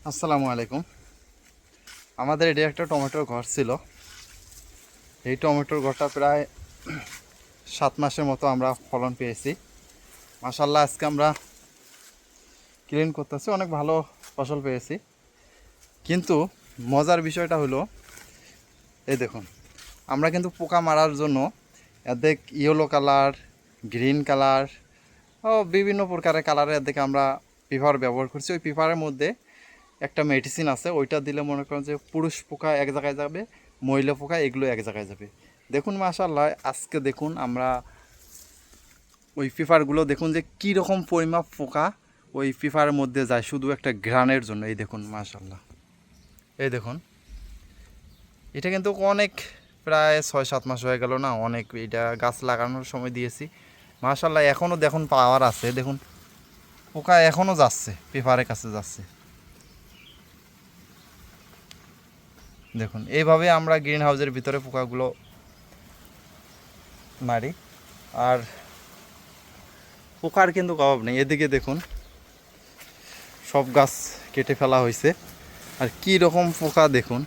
আসসালামু আলাইকুম। আমাদের এটি একটা টমেটোর ঘর ছিল। এই টমেটোর ঘরটা প্রায় 7 মাসের মতো আমরা ফলন পেয়েছি। মাশাআল্লাহ, আজকে আমরা ক্লিন করতেছি, অনেক ভালো ফসল পেয়েছি। কিন্তু মজার বিষয়টা হলো, এই দেখুন, আমরা কিন্তু পোকা মারার জন্য এদিক ইয়েলো কালার, গ্রিন কালার ও বিভিন্ন প্রকারের কালারের এদিকে আমরা পেপার ব্যবহার করছি। ওই পেপারের মধ্যে একটা মেডিসিন আছে, ওইটা দিলে মনে করেন যে পুরুষ পোকা এক জায়গায় যাবে, মহিলা পোকা এগুলো এক জায়গায় যাবে। দেখুন মাশাআল্লাহ, আজকে দেখুন আমরা ওই পেপারগুলো দেখুন যে কী রকম পরিমাপ পোকা ওই পেপারের মধ্যে যায় শুধু একটা ঘ্রাণের জন্য। এই দেখুন মাশাআল্লাহ, এই দেখুন, এটা কিন্তু অনেক, প্রায় 6-7 মাস হয়ে গেল না, অনেক। এটা গাছ লাগানোর সময় দিয়েছি। মাশাআল্লাহ, এখনও দেখুন পাওয়ার আছে। দেখুন পোকা এখনও যাচ্ছে, পেপারের কাছে যাচ্ছে। দেখুন এইভাবে আমরা গ্রিন হাউসের ভিতরে পোকাগুলো মারি। আর পোকার কিন্তু অভাব নেই। এদিকে দেখুন সব গাছ কেটে ফেলা হয়েছে। আর কি রকম পোকা দেখুন,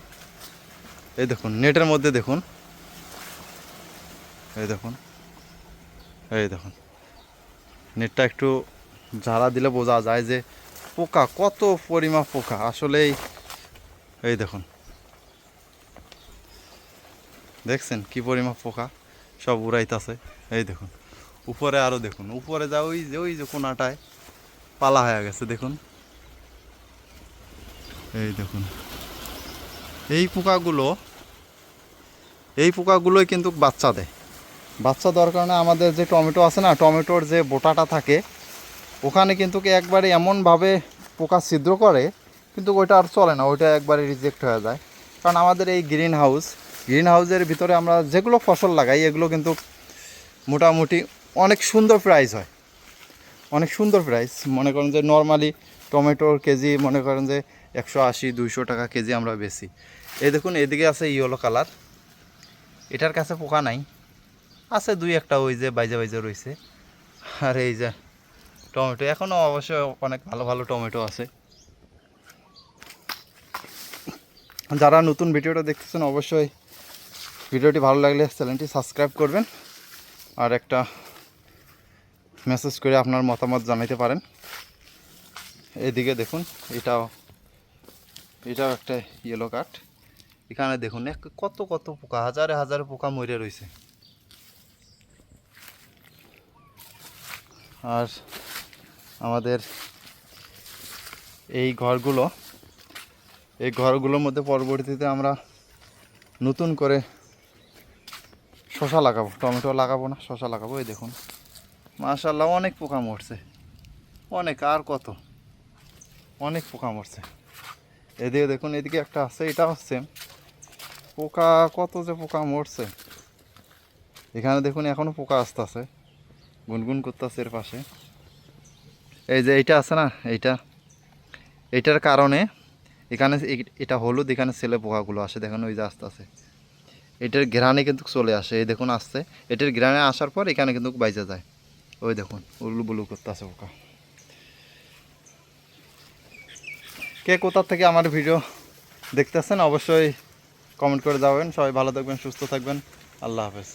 এই দেখুন নেটের মধ্যে দেখুন, এই দেখুন, এই দেখুন নেটটা একটু ঝাড়া দিলে বোঝা যায় যে পোকা কত পরিমাপ পোকা আসলেই। এই দেখুন, দেখছেন কি পরিমাপ পোকা সব উড়াইতেছে। এই দেখুন উপরে আরও দেখুন, উপরে যা ওই যে কোনাটায় পালা হয়ে গেছে। দেখুন, এই দেখুন এই পোকাগুলো, এই পোকাগুলোই কিন্তু বাচ্চা দেয়। বাচ্চা দেওয়ার কারণে আমাদের যে টমেটো আছে না, টমেটোর যে বোটাটা থাকে ওখানে কিন্তু একবারে এমনভাবে পোকা ছিদ্র করে, কিন্তু ওইটা আর চলে না, ওইটা একবারে রিজেক্ট হয়ে যায়। কারণ আমাদের এই গ্রিন হাউসের ভিতরে আমরা যেগুলো ফসল লাগাই এগুলো কিন্তু মোটামুটি অনেক সুন্দর প্রাইস হয়, অনেক সুন্দর প্রাইস। মনে করেন যে নর্মালি টমেটোর কেজি মনে করেন যে 180-200 টাকা কেজি আমরা বেশি। এই দেখুন এদিকে আছে ইয়েলো কালার, এটার কাছে পোকা নাই, আছে দুই একটা ওই যে বাইজা বাইজা রয়েছে। আর এই যে টমেটো এখনও অবশ্যই অনেক ভালো ভালো টমেটো আছে। যারা নতুন ভিডিওটা দেখতেছেন অবশ্যই ভিডিওটি ভালো লাগলে চ্যানেলটি সাবস্ক্রাইব করবেন, আর একটা মেসেজ করে আপনার মতামত জানাতে পারেন। এদিকে দেখুন এটাও একটা ইয়েলো কাঠ। এখানে দেখুন কত কত পোকা, হাজারে হাজারে পোকা মরে রয়েছে। আর আমাদের এই ঘরগুলোর মধ্যে পরবর্তীতে আমরা নতুন করে শশা লাগাবো, টমেটো লাগাবো না, শশা লাগাবো। এই দেখুন মাশাআল্লাহ অনেক পোকা মরছে, অনেক, আর কত, অনেক পোকা মরছে। এদিকে দেখুন এদিকে একটা আছে, এটা হচ্ছে পোকা, কত যে পোকা মরছে। এখানে দেখুন এখনও পোকা আসতেছে, গুনগুন করতেছে এর পাশে। এই যে এইটা আছে না, এইটার কারণে এখানে এটা হলুদ, এখানে ছেলে পোকাগুলো আসে, দেখুন ওই যে আস্তে আস্তে এটার ঘ্রাণে কিন্তু চলে আসে। এই দেখুন আসছে, এটার ঘ্রাণে আসার পর এখানে কিন্তু বাইজা যায়। ওই দেখুন উলু বুলু করতে আসে পোকা। কে কোথা থেকে আমার ভিডিও দেখতেছেন অবশ্যই কমেন্ট করে যাবেন। সবাই ভালো থাকবেন, সুস্থ থাকবেন। আল্লাহ হাফেজ।